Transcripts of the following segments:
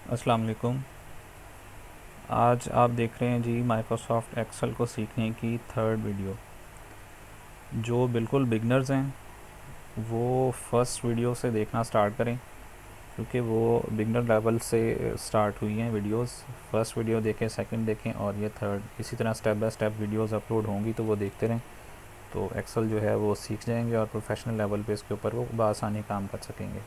अस्सलाम वालेकुम। आज आप देख रहे हैं जी माइक्रोसॉफ्ट एक्सेल को सीखने की थर्ड वीडियो। जो बिल्कुल बिगनर्स हैं वो फर्स्ट वीडियो से देखना स्टार्ट करें, क्योंकि वो बिगनर लेवल से स्टार्ट हुई हैं वीडियोस। फर्स्ट वीडियो देखें, सेकंड देखें और ये थर्ड, इसी तरह step by step videos upload होंगी तो वो देखते रहें। तो एक्सेल जो है वो सीख जाएंगे और प्रोफेशनल लेवल पे इसके ऊपर वो बआसानी काम कर सकेंगे।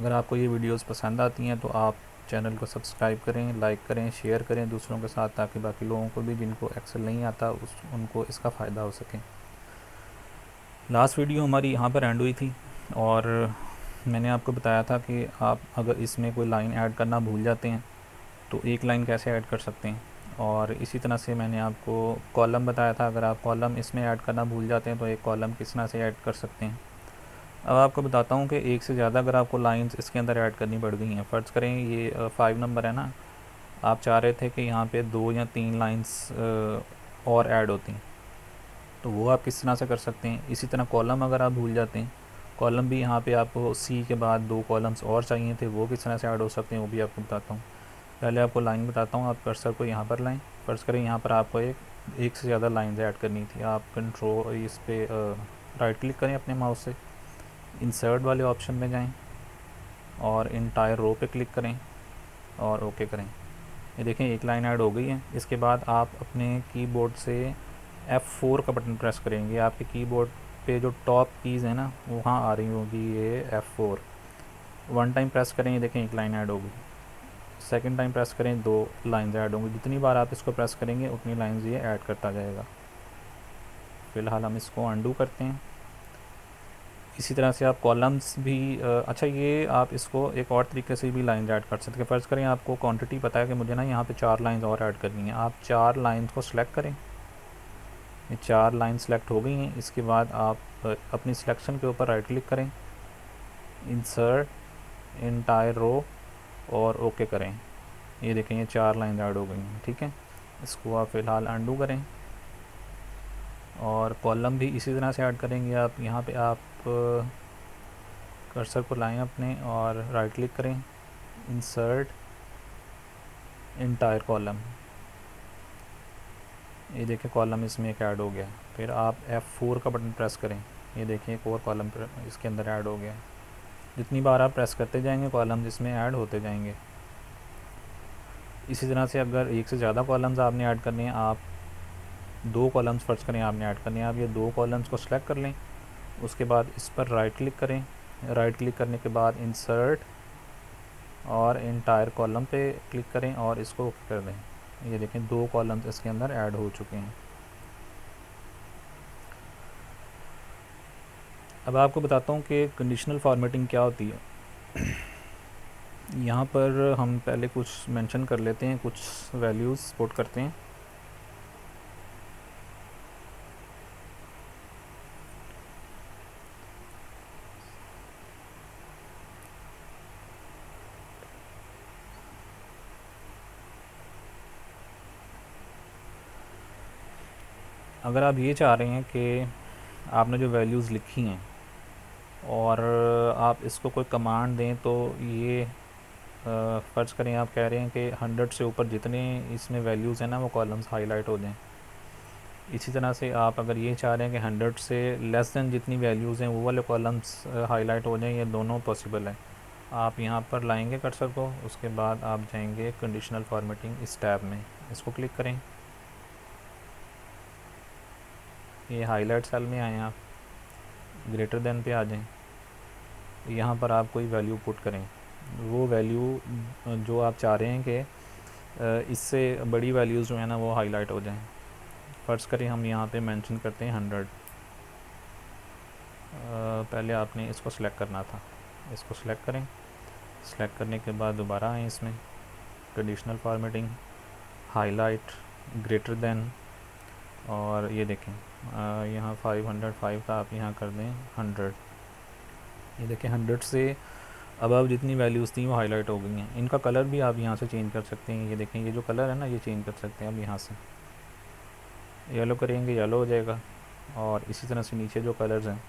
अगर आपको ये वीडियोस पसंद आती हैं तो आप चैनल को सब्सक्राइब करें, लाइक करें, शेयर करें दूसरों के साथ, ताकि बाकी लोगों को भी जिनको एक्सेल नहीं आता उनको इसका फ़ायदा हो सके। लास्ट वीडियो हमारी यहाँ पर एंड हुई थी और मैंने आपको बताया था कि आप अगर इसमें कोई लाइन ऐड करना भूल जाते हैं तो एक लाइन कैसे ऐड कर सकते हैं। और इसी तरह से मैंने आपको कॉलम बताया था, अगर आप कॉलम इसमें ऐड करना भूल जाते हैं तो एक कॉलम किस तरह से ऐड कर सकते हैं। अब आपको बताता हूँ कि एक से ज़्यादा अगर आपको लाइंस इसके अंदर ऐड करनी पड़ गई हैं। फ़र्ज़ करें ये 5 नंबर है ना, आप चाह रहे थे कि यहाँ पे 2 या 3 लाइंस और ऐड होती हैं, तो वो आप किस तरह से कर सकते हैं। इसी तरह कॉलम अगर आप भूल जाते हैं, कॉलम भी यहाँ पे आपको सी के बाद 2 कॉलम्स और चाहिए थे, वो किस तरह से ऐड हो सकते हैं वो भी आपको बताता हूँ। पहले आपको लाइन बताता हूँ। आप कर्सर को यहाँ पर लाएँ। फ़र्ज़ करें यहाँ पर आपको एक से ज़्यादा लाइन्स ऐड करनी थी। आप कंट्रोल इस पर राइट क्लिक करें अपने माउस से, इंसर्ट वाले ऑप्शन में जाएं और इंटायर रो पे क्लिक करें और ओके करें। ये देखें एक लाइन ऐड हो गई है। इसके बाद आप अपने कीबोर्ड से F4 का बटन प्रेस करेंगे। आपके कीबोर्ड पे जो टॉप कीज़ हैं ना वहाँ आ रही होगी ये F4। वन टाइम प्रेस करें, ये देखें एक लाइन ऐड होगी। सेकंड टाइम प्रेस करें, 2 लाइंस ऐड होंगी। जितनी बार आप इसको प्रेस करेंगे उतनी लाइंस ये ऐड करता जाएगा। फ़िलहाल हम इसको अंडू करते हैं। इसी तरह से आप कॉलम्स भी अच्छा, ये आप इसको एक और तरीके से भी लाइन ऐड कर सकते हैं। फ़र्ज़ करें आपको क्वांटिटी पता है कि मुझे ना यहाँ पे 4 लाइंस और ऐड करनी है। आप 4 लाइंस को सिलेक्ट करें। ये 4 लाइन सेलेक्ट हो गई हैं। इसके बाद आप अपनी सिलेक्शन के ऊपर राइट क्लिक करें, इंसर्ट इंटायर रो और ओके करें। ये देखें ये 4 लाइन ऐड हो गई हैं। ठीक है, इसको आप फ़िलहाल अंडू करें और कॉलम भी इसी तरह से ऐड करेंगे। आप यहाँ पे आप कर्सर को लाएं अपने और राइट क्लिक करें, इंसर्ट इंटायर कॉलम। ये देखिए कॉलम इसमें एक ऐड हो गया। फिर आप F4 का बटन प्रेस करें, ये देखिए एक और कॉलम इसके अंदर ऐड हो गया। जितनी बार आप प्रेस करते जाएंगे कॉलम्स इसमें ऐड होते जाएंगे। इसी तरह से अगर एक से ज़्यादा कॉलम्स आपने ऐड करने हैं, आप 2 कॉलम्स फ़र्ज़ करें आपने ऐड करने हैं, आप ये 2 कॉलम्स को सिलेक्ट कर लें। उसके बाद इस पर राइट क्लिक करें। राइट क्लिक करने के बाद इंसर्ट और इंटायर कॉलम पे क्लिक करें और इसको ओके कर दें। ये देखें 2 कॉलम्स इसके अंदर ऐड हो चुके हैं। अब आपको बताता हूँ कि कंडीशनल फॉर्मेटिंग क्या होती है। यहाँ पर हम पहले कुछ मेंशन कर लेते हैं, कुछ वैल्यूज़ पुट करते हैं। अगर आप ये चाह रहे हैं कि आपने जो वैल्यूज़ लिखी हैं और आप इसको कोई कमांड दें तो ये फ़र्ज़ करें आप कह रहे हैं कि 100 से ऊपर जितने इसमें वैल्यूज़ हैं ना वो कॉलम्स हाईलाइट हो जाएं। इसी तरह से आप अगर ये चाह रहे हैं कि 100 से लेस दैन जितनी वैल्यूज़ हैं वो वाले कॉलम्स हाईलाइट हो जाएं, ये दोनों पॉसिबल है। आप यहाँ पर लाएंगे कर्सर को, उसके बाद आप जाएंगे कंडीशनल फॉर्मेटिंग इस टैब में, इसको क्लिक करें। ये हाईलाइट सेल में आएँ, आप ग्रेटर देन पे आ जाएं। यहाँ पर आप कोई वैल्यू पुट करें, वो वैल्यू जो आप चाह रहे हैं कि इससे बड़ी वैल्यूज़ जो है ना वो हाईलाइट हो जाएं। फ़र्ज़ करें हम यहाँ पे मेंशन करते हैं 100। पहले आपने इसको सिलेक्ट करना था, इसको सिलेक्ट करें। सिलेक्ट करने के बाद दोबारा आएँ इसमें, conditional formatting, highlight, greater than, और ये देखें यहाँ 505 था, आप यहाँ कर दें 100। ये देखें 100 से अब जितनी वैल्यूज़ थी वो हाईलाइट हो गई हैं। इनका कलर भी आप यहाँ से चेंज कर सकते हैं। ये देखें ये जो कलर है ना ये चेंज कर सकते हैं। अब यहाँ से येलो करेंगे, येलो हो जाएगा। और इसी तरह से नीचे जो कलर्स हैं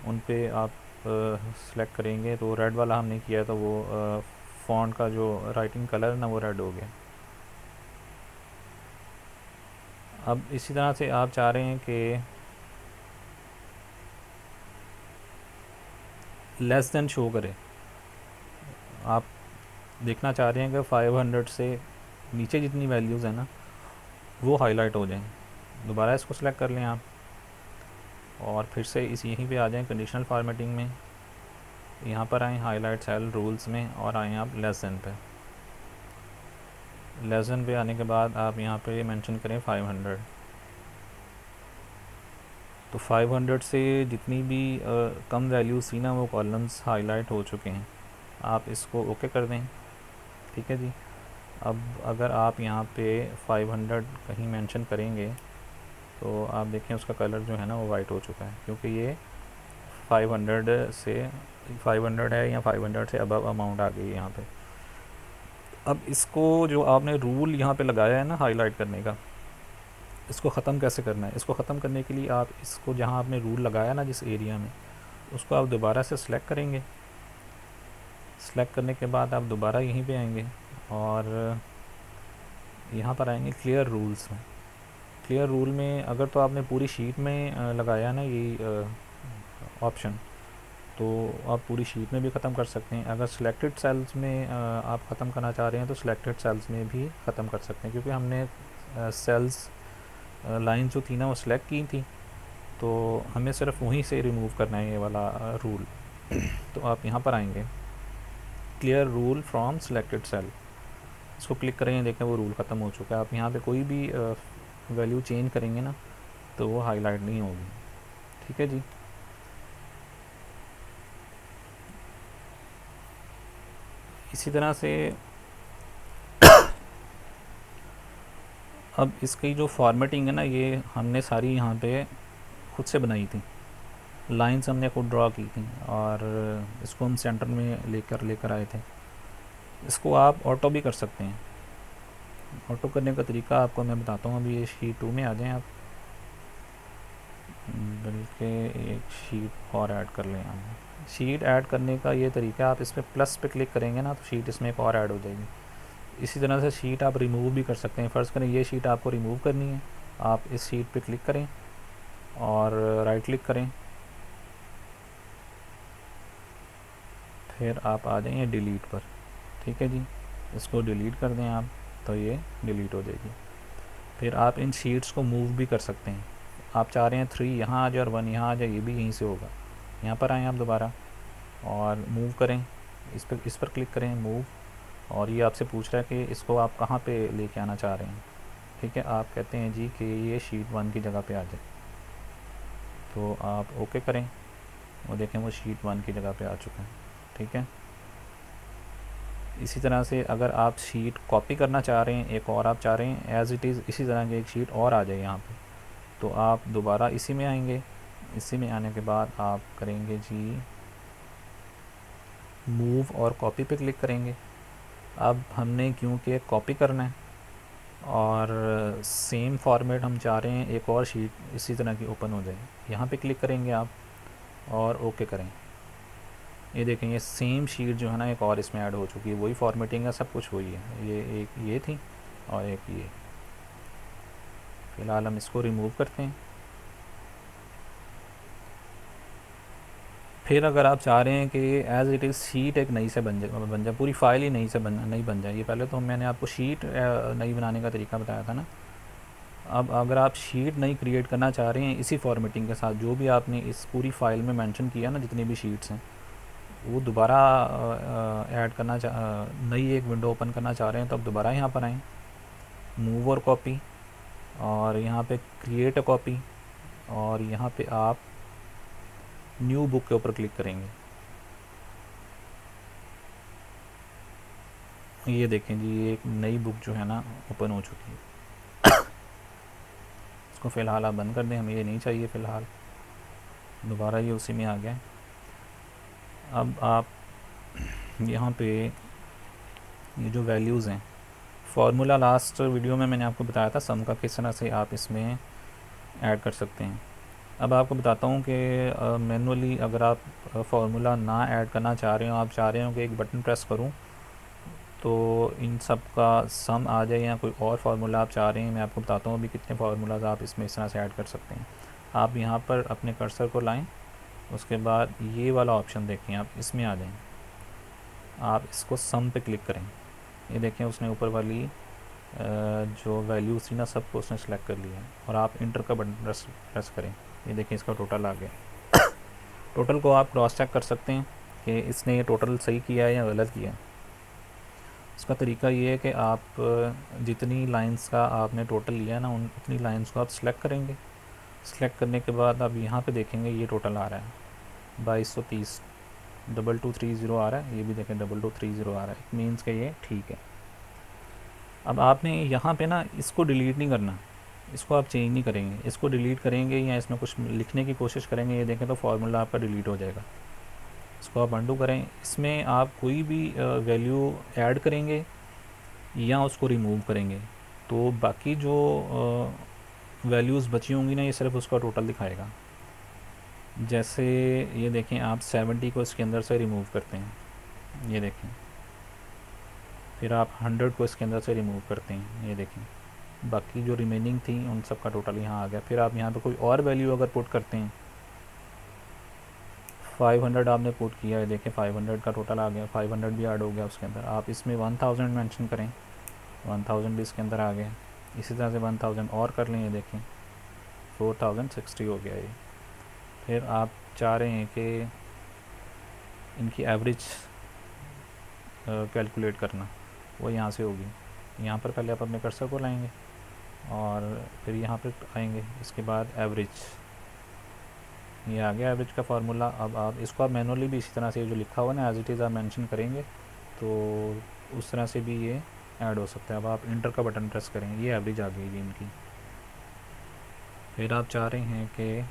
उन पे आप सेलेक्ट करेंगे तो रेड वाला हमने किया तो वो फ़ॉन्ट का जो राइटिंग कलर है ना वो रेड हो गया। अब इसी तरह से आप चाह रहे हैं कि लेस देन शो करे, आप देखना चाह रहे हैं कि 500 से नीचे जितनी वैल्यूज़ हैं ना वो हाईलाइट हो जाएं। दोबारा इसको सेलेक्ट कर लें आप और फिर से इस यहीं पे आ जाएं कंडीशनल फॉर्मेटिंग में, यहाँ पर आएँ हाईलाइट सेल रूल्स में और आएँ आप लेस देन पे। लेस देन पे आने के बाद आप यहाँ पे मेंशन करें 500। तो 500 से जितनी भी कम वैल्यूज़ थी ना वो कॉलम्स हाईलाइट हो चुके हैं। आप इसको ओके कर दें, ठीक है जी। अब अगर आप यहाँ पे 500 कहीं मेंशन करेंगे तो आप देखें उसका कलर जो है ना वो वाइट हो चुका है, क्योंकि ये 500 से 500 है या 500 से अबव अमाउंट आ गई है यहाँ पे। अब इसको जो आपने रूल यहाँ पे लगाया है ना हाईलाइट करने का, इसको ख़त्म कैसे करना है? इसको ख़त्म करने के लिए आप इसको जहाँ आपने रूल लगाया ना जिस एरिया में, उसको आप दोबारा से सिलेक्ट करेंगे। सिलेक्ट करने के बाद आप दोबारा यहीं पे आएंगे और यहाँ पर आएंगे क्लियर रूल्स में। क्लियर रूल में अगर तो आपने पूरी शीट में लगाया ना ये ऑप्शन, तो आप पूरी शीट में भी ख़त्म कर सकते हैं। अगर सिलेक्टेड सेल्स में आप ख़त्म करना चाह रहे हैं तो सिलेक्टेड सेल्स में भी ख़त्म कर सकते हैं, क्योंकि हमने सेल्स लाइन जो थी ना वो सिलेक्ट की थी, तो हमें सिर्फ वहीं से रिमूव करना है ये वाला रूल। तो आप यहाँ पर आएंगे clear rule from selected cell, इसको क्लिक करेंगे, देखें वो रूल ख़त्म हो चुका है। आप यहाँ पे कोई भी वैल्यू चेंज करेंगे ना तो वो हाईलाइट नहीं होगी, ठीक है जी। इसी तरह से अब इसकी जो फॉर्मेटिंग है ना ये हमने सारी यहाँ पे खुद से बनाई थी, लाइंस हमने खुद ड्रॉ की थी और इसको हम सेंटर में लेकर आए थे। इसको आप ऑटो भी कर सकते हैं। ऑटो करने का तरीका आपको मैं बताता हूँ। अभी ये शीट 2 में आ जाएं आप, बल्कि एक शीट और ऐड कर लें हम। शीट ऐड करने का ये तरीका, आप इस पर प्लस पे क्लिक करेंगे ना तो शीट इसमें एक और ऐड हो जाएगी। इसी तरह से शीट आप रिमूव भी कर सकते हैं। फ़र्ज़ करें ये शीट आपको रिमूव करनी है, आप इस शीट पे क्लिक करें और राइट क्लिक करें, फिर आप आ जाएंगे डिलीट पर, ठीक है जी। इसको डिलीट कर दें आप तो ये डिलीट हो जाएगी। फिर आप इन शीट्स को मूव भी कर सकते हैं। आप चाह रहे हैं 3 यहाँ आ जाए और 1 यहाँ आ जाए, ये भी यहीं से होगा। यहाँ पर आएँ आप दोबारा और मूव करें, इस पर क्लिक करें मूव, और ये आपसे पूछ रहा है कि इसको आप कहाँ पे लेके आना चाह रहे हैं, ठीक है। आप कहते हैं जी कि ये शीट 1 की जगह पे आ जाए, तो आप ओके करें, वो देखें वो शीट 1 की जगह पे आ चुका है, ठीक है। इसी तरह से अगर आप शीट कॉपी करना चाह रहे हैं, एक और आप चाह रहे हैं एज़ इट इज़ इसी तरह की एक शीट और आ जाए यहाँ पे, तो आप दोबारा इसी में आएंगे। इसी में आने के बाद आप करेंगे जी मूव और कॉपी पे क्लिक करेंगे। अब हमने क्योंकि कॉपी करना है और सेम फॉर्मेट हम चाह रहे हैं एक और शीट इसी तरह की ओपन हो जाए, यहाँ पे क्लिक करेंगे आप और ओके करें। ये देखें ये सेम शीट जो है ना एक और इसमें ऐड हो चुकी है, वही फॉर्मेटिंग है, सब कुछ वही है। ये एक ये थी और एक ये। फ़िलहाल हम इसको रिमूव करते हैं। फिर अगर आप चाह रहे हैं कि एज़ इट इज़ शीट एक नई से बन जाए, पूरी फाइल ही नई बन जाए। ये पहले तो मैंने आपको शीट नई बनाने का तरीका बताया था ना। अब अगर आप शीट नई क्रिएट करना चाह रहे हैं इसी फॉर्मेटिंग के साथ, जो भी आपने इस पूरी फाइल में मेंशन किया ना, जितनी भी शीट्स हैं, वो दोबारा ऐड करना नई एक विंडो ओपन करना चाह रहे हैं, तो अब दोबारा यहाँ पर आएँ, मूव और कॉपी, और यहाँ पे क्रिएट अ कॉपी, और यहाँ पे आप न्यू बुक के ऊपर क्लिक करेंगे। ये देखें जी ये एक नई बुक जो है ना ओपन हो चुकी है। इसको फ़िलहाल आप बंद कर दें, हमें ये नहीं चाहिए फ़िलहाल। दोबारा ये उसी में आ गया। अब आप यहाँ पे ये जो वैल्यूज़ हैं, फार्मूला लास्ट वीडियो में मैंने आपको बताया था सम का किस तरह से आप इसमें ऐड कर सकते हैं। अब आपको बताता हूँ कि मैनुअली अगर आप फार्मूला ना ऐड करना चाह रहे हो, आप चाह रहे हो कि एक बटन प्रेस करूँ तो इन सब का सम आ जाए या कोई और फार्मूला आप चाह रहे हैं, मैं आपको बताता हूँ अभी कितने फार्मूलाज आप इसमें इस तरह से ऐड कर सकते हैं। आप यहाँ पर अपने कर्सर को लाएं, उसके बाद ये वाला ऑप्शन देखें, आप इसमें आ जाएं, आप इसको सम पे क्लिक करें। ये देखें उसने ऊपर वाली जो वैल्यूज थी ना सबको उसने सेलेक्ट कर लिया है, और आप इंटर का बटन प्रेस करें। ये देखें इसका टोटल आ गया। टोटल को आप क्रॉस चेक कर सकते हैं कि इसने ये टोटल सही किया है या गलत किया है। उसका तरीका ये है कि आप जितनी लाइंस का आपने टोटल लिया है ना, उन उतनी लाइंस को आप सेलेक्ट करेंगे। सेलेक्ट करने के बाद आप यहाँ पे देखेंगे ये टोटल आ रहा है 2230, 2230 आ रहा है। ये भी देखें 2230 आ रहा है, इट मीन्स कि ये ठीक है। अब आपने यहाँ पे ना इसको डिलीट नहीं करना, इसको आप चेंज नहीं करेंगे। इसको डिलीट करेंगे या इसमें कुछ लिखने की कोशिश करेंगे, ये देखें तो फार्मूला आपका डिलीट हो जाएगा। इसको आप अंडू करें। इसमें आप कोई भी वैल्यू ऐड करेंगे या उसको रिमूव करेंगे, तो बाकी जो वैल्यूज़ बची होंगी ना, ये सिर्फ उसका टोटल दिखाएगा। जैसे ये देखें आप 70 को इसके अंदर से रिमूव करते हैं, ये देखें, फिर आप 100 को इसके अंदर से रिमूव करते हैं, ये देखें, बाकी जो रिमेनिंग थी उन सब का टोटल यहाँ आ गया। फिर आप यहाँ पे कोई और वैल्यू अगर पुट करते हैं, 500 आपने पुट किया है, देखें 500 का टोटल आ गया, 500 भी ऐड हो गया उसके अंदर। आप इसमें 1000 मेंशन करें, 1000 भी इसके अंदर आ गया। इसी तरह से 1000 और कर लें, ये देखें 4060 हो गया ये। फिर आप चाह रहे हैं कि इनकी एवरेज कैलकुलेट करना, वो यहाँ से होगी। यहाँ पर पहले आप अपने कर्सर को लाएंगे और फिर यहाँ पर आएंगे, इसके बाद एवरेज, ये आ गया एवरेज का फार्मूला। अब आप इसको आप मैनुअली भी इसी तरह से जो लिखा हुआ ना एज इट इज़ आप मेंशन करेंगे, तो उस तरह से भी ये ऐड हो सकता है। अब आप इंटर का बटन प्रेस करेंगे, ये एवरेज आ गई जी इनकी। फिर आप चाह रहे हैं कि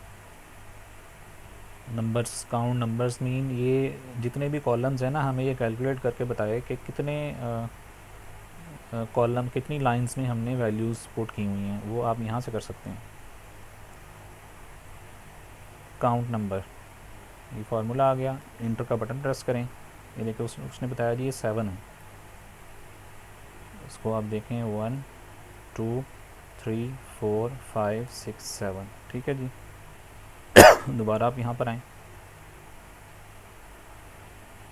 नंबर्स काउंट, नंबर्स मीन ये जितने भी कॉलम्स हैं ना, हमें ये कैलकुलेट करके बताए कि कितने कॉलम, कितनी लाइंस में हमने वैल्यूज़ पुट की हुई हैं, वो आप यहाँ से कर सकते हैं। काउंट नंबर, ये फार्मूला आ गया, इंटर का बटन प्रेस करें। ये देखिए उसने बताया जी ये 7 है। इसको आप देखें 1 2 3 4 5 6 7, ठीक है जी। दोबारा आप यहाँ पर आएँ।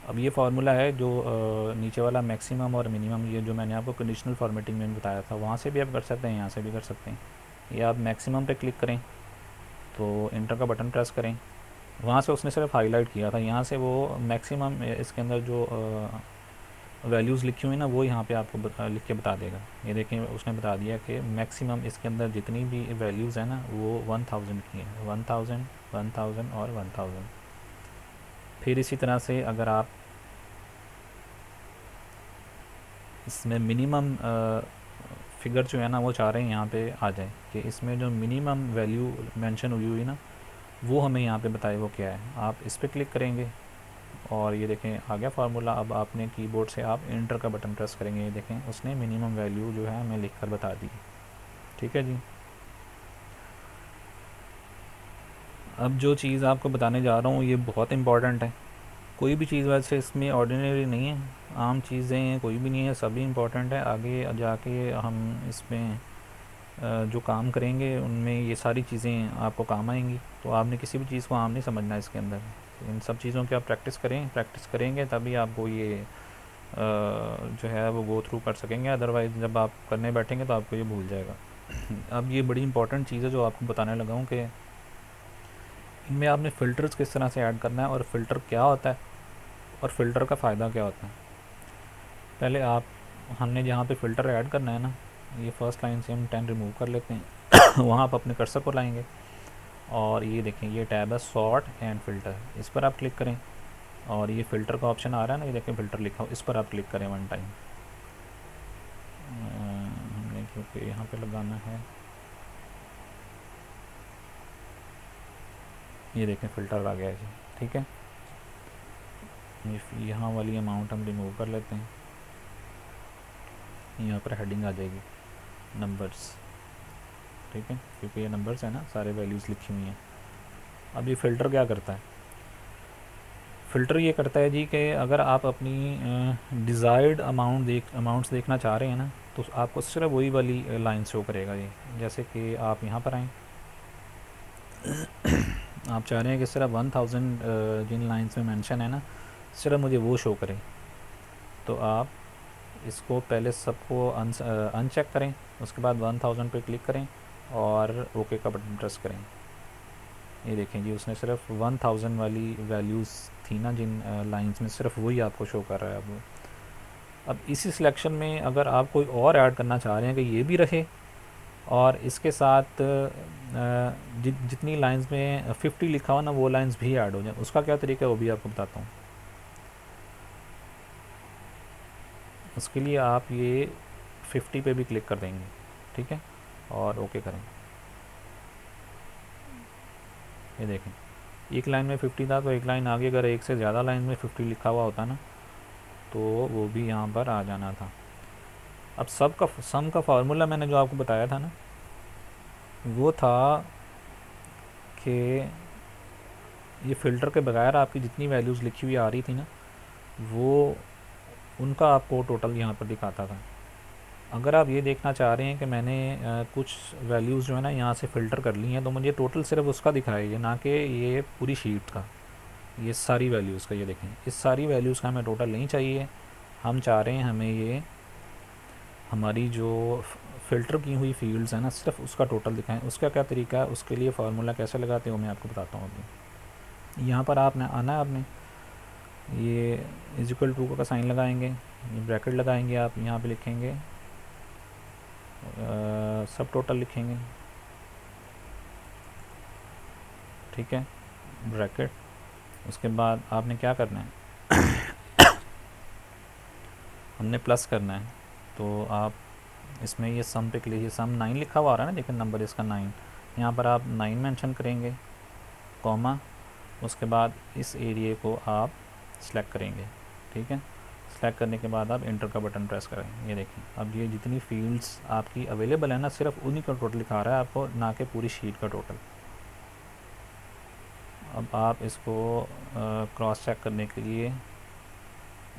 अब ये फार्मूला है जो नीचे वाला मैक्सिमम और मिनिमम, ये जो मैंने आपको कंडीशनल फॉर्मेटिंग में बताया था, वहाँ से भी आप कर सकते हैं, यहाँ से भी कर सकते हैं। ये आप मैक्सिमम पे क्लिक करें तो इंटर का बटन प्रेस करें। वहाँ से उसने सिर्फ हाईलाइट किया था, यहाँ से वो मैक्सिमम इसके अंदर जो वैल्यूज़ लिखी हुई ना, वो यहाँ पे आपको लिख के बता देगा। ये देखें उसने बता दिया कि मैक्सिमम इसके अंदर जितनी भी वैल्यूज़ हैं ना, वो 1000 की हैं, 1000 1000 और 1000। फिर इसी तरह से अगर आप इसमें मिनिमम फिगर जो है ना, वो चाह रहे हैं यहाँ पे आ जाए कि इसमें जो मिनिमम वैल्यू मेंशन हुई हुई ना, वो हमें यहाँ पे बताए वो क्या है। आप इस पर क्लिक करेंगे और ये देखें आ गया फार्मूला। अब आपने कीबोर्ड से आप इंटर का बटन प्रेस करेंगे, ये देखें उसने मिनिमम वैल्यू जो है हमें लिख कर बता दी, ठीक है जी। अब जो चीज़ आपको बताने जा रहा हूँ ये बहुत इंपॉर्टेंट है। कोई भी चीज़ वैसे इसमें ऑर्डिनरी नहीं है, आम चीज़ें हैं, कोई भी नहीं है, सभी इंपॉर्टेंट है। आगे जाके हम इसमें जो काम करेंगे उनमें ये सारी चीज़ें आपको काम आएंगी। तो आपने किसी भी चीज़ को आम नहीं समझना इसके अंदर। इन सब चीज़ों की आप प्रैक्टिस करें, प्रैक्टिस करेंगे तभी आपको ये जो है वो गो थ्रू कर सकेंगे। अदरवाइज़ जब आप करने बैठेंगे तो आपको ये भूल जाएगा। अब ये बड़ी इंपॉर्टेंट चीज़ है जो आपको बताने लगा हूँ कि इनमें आपने फ़िल्टर्स किस तरह से ऐड करना है, और फ़िल्टर क्या होता है, और फ़िल्टर का फ़ायदा क्या होता है। पहले आप, हमने जहाँ पे फ़िल्टर ऐड करना है ना, ये फर्स्ट लाइन से हम 10 रिमूव कर लेते हैं। वहाँ आप अपने कर्सर को लाएंगे और ये देखें ये टैब है सॉर्ट एंड फ़िल्टर, इस पर आप क्लिक करें और ये फ़िल्टर का ऑप्शन आ रहा है ना, ये देखें फ़िल्टर लिखा हो, इस पर आप क्लिक करें वन टाइम। हमने क्योंकि यहाँ पे लगाना है, ये देखें फ़िल्टर आ गया है जी, ठीक है। यहाँ वाली अमाउंट हम रिमूव कर लेते हैं, यहाँ पर हेडिंग आ जाएगी नंबर्स, ठीक है, क्योंकि ये नंबर्स है ना, सारे वैल्यूज़ लिखी हुई हैं। अब ये फ़िल्टर क्या करता है, फ़िल्टर ये करता है जी कि अगर आप अपनी डिज़ायर्ड अमाउंट्स देखना चाह रहे हैं ना, तो आपको सिर्फ वही वाली लाइन शो करेगा ये। जैसे कि आप यहाँ पर आएँ, आप चाह रहे हैं कि सिर्फ 1000 जिन लाइंस में मेंशन है ना, सिर्फ मुझे वो शो करें, तो आप इसको पहले सबको अनचेक करें, उसके बाद 1000 पे क्लिक करें और ओके का बटन प्रेस करें। ये देखें जी, उसने सिर्फ 1000 वाली वैल्यूज़ थी ना जिन लाइंस में, सिर्फ वही आपको शो कर रहा है अब इसी सिलेक्शन में अगर आप कोई और ऐड करना चाह रहे हैं कि ये भी रहे और इसके साथ जितनी लाइंस में 50 लिखा हो ना, वो लाइंस भी ऐड हो जाए, उसका क्या तरीका है वो भी आपको बताता हूँ। उसके लिए आप ये 50 पे भी क्लिक कर देंगे, ठीक है, और ओके करें। ये देखें, एक लाइन में 50 था तो एक लाइन आगे अगर एक से ज़्यादा लाइन में 50 लिखा हुआ होता ना, तो वो भी यहाँ पर आ जाना था। अब सम का फार्मूला मैंने जो आपको बताया था ना, वो था कि ये फ़िल्टर के बगैर आपकी जितनी वैल्यूज़ लिखी हुई आ रही थी ना, वो उनका आपको टोटल यहाँ पर दिखाता था। अगर आप ये देखना चाह रहे हैं कि मैंने कुछ वैल्यूज़ जो है ना यहाँ से फ़िल्टर कर ली हैं, तो मुझे टोटल सिर्फ उसका दिखाएगी, ना कि ये पूरी शीट का, ये सारी वैल्यूज़ का। ये देखें, इस सारी वैल्यूज़ का हमें टोटल नहीं चाहिए। हम चाह रहे हैं हमें ये हमारी जो फ़िल्टर की हुई फील्ड्स हैं ना, सिर्फ उसका टोटल दिखाएं। उसका क्या तरीका है, उसके लिए फार्मूला कैसे लगाते हैं वो मैं आपको बताता हूँ अभी। यहाँ पर आपने आना है, आपने ये इक्वल टू का साइन लगाएंगे, ये ब्रैकेट लगाएंगे, आप यहाँ पे लिखेंगे सब टोटल लिखेंगे, ठीक है, ब्रैकेट। उसके बाद आपने क्या करना है हमने प्लस करना है, तो आप इसमें ये सम पे क्लिक, ये सम 9 लिखा हुआ आ रहा है ना, देखिए नंबर इसका 9, यहाँ पर आप 9 मेंशन करेंगे, कॉमा, उसके बाद इस एरिया को आप सेलेक्ट करेंगे, ठीक है। सेलेक्ट करने के बाद आप इंटर का बटन प्रेस करें। ये देखें, अब ये जितनी फील्ड्स आपकी अवेलेबल है ना, सिर्फ उन्हीं का टोटल दिखा रहा है आपको, ना कि पूरी शीट का टोटल। अब आप इसको क्रॉस चेक करने के लिए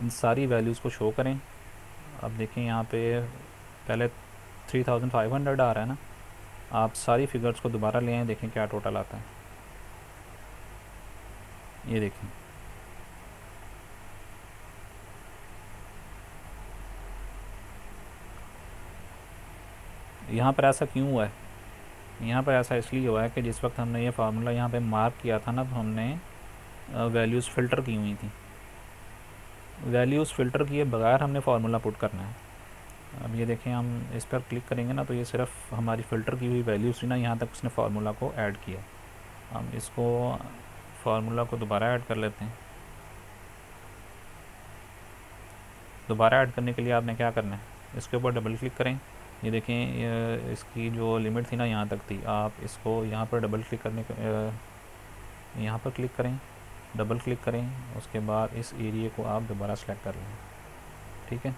इन सारी वैल्यूज़ को शो करें। अब देखें यहाँ पे पहले 3500 आ रहा है ना, आप सारी फिगर्स को दोबारा ले आएँ, देखें क्या टोटल आता है। ये देखें, यहाँ पर ऐसा क्यों हुआ है, यहाँ पर ऐसा इसलिए हुआ है कि जिस वक्त हमने ये फार्मूला यहाँ पे मार्क किया था ना, तो हमने वैल्यूज़ फ़िल्टर की हुई थी। वैल्यूज़ फ़िल्टर किए बगैर हमने फार्मूला पुट करना है। अब ये देखें, हम इस पर क्लिक करेंगे ना, तो ये सिर्फ हमारी फ़िल्टर की हुई वैल्यूज़ थी ना, यहाँ तक उसने फार्मूला को ऐड किया। हम इसको फार्मूला को दोबारा ऐड कर लेते हैं। दोबारा ऐड करने के लिए आपने क्या करना है, इसके ऊपर डबल क्लिक करें। ये देखें, इसकी जो लिमिट थी ना यहाँ तक थी, आप इसको यहाँ पर डबल क्लिक करने यहाँ पर क्लिक करें, डबल क्लिक करें, उसके बाद इस एरिया को आप दोबारा सेलेक्ट कर लें, ठीक है।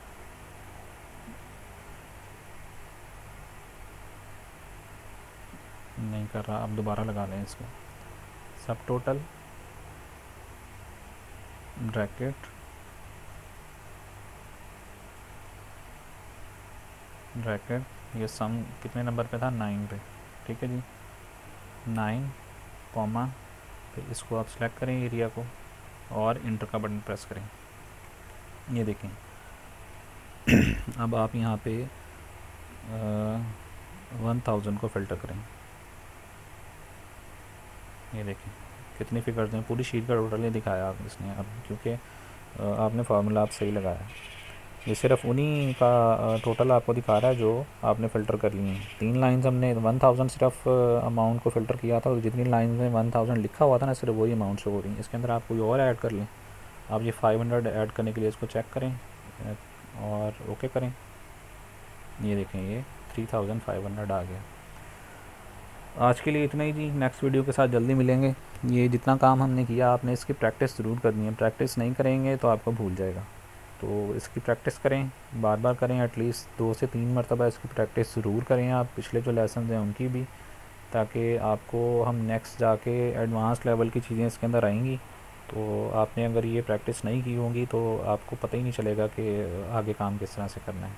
नहीं कर रहा, आप दोबारा लगा लें इसको, सब टोटल ब्रैकेट ब्रैकेट, ये सम कितने नंबर पे था, 9 पे, ठीक है जी, 9 कॉमा, फिर इसको आप सेलेक्ट करें एरिया को और इंटर का बटन प्रेस करें। ये देखें, अब आप यहाँ पे 1000 को फ़िल्टर करें। ये देखें कितनी फिगर्स हैं, पूरी शीट का टोटल ये दिखाया आप इसने, अब क्योंकि आपने फार्मूला आप सही लगाया। ये सिर्फ उन्हीं का टोटल आपको दिखा रहा है जो आपने फ़िल्टर कर लिए हैं। 3 लाइंस हमने 1000 सिर्फ अमाउंट को फ़िल्टर किया था, और जितनी लाइंस में 1000 लिखा हुआ था ना, सिर्फ वही अमाउंट शो हो रही है। इसके अंदर आप कोई और ऐड कर लें। आप ये 500 ऐड करने के लिए इसको चेक करें और ओके करें। ये देखें, ये 3500 आ गया। आज के लिए इतना ही जी, नेक्स्ट वीडियो के साथ जल्दी मिलेंगे। ये जितना काम हमने किया, आपने इसकी प्रैक्टिस ज़रूर करनी है। प्रैक्टिस नहीं करेंगे तो आपको भूल जाएगा, तो इसकी प्रैक्टिस करें, बार बार करें, एटलीस्ट 2 से 3 मरतबा इसकी प्रैक्टिस ज़रूर करें आप, पिछले जो लेसन हैं उनकी भी, ताकि आपको हम नेक्स्ट जाके एडवांस लेवल की चीज़ें इसके अंदर आएंगी तो आपने अगर ये प्रैक्टिस नहीं की होगी तो आपको पता ही नहीं चलेगा कि आगे काम किस तरह से करना है।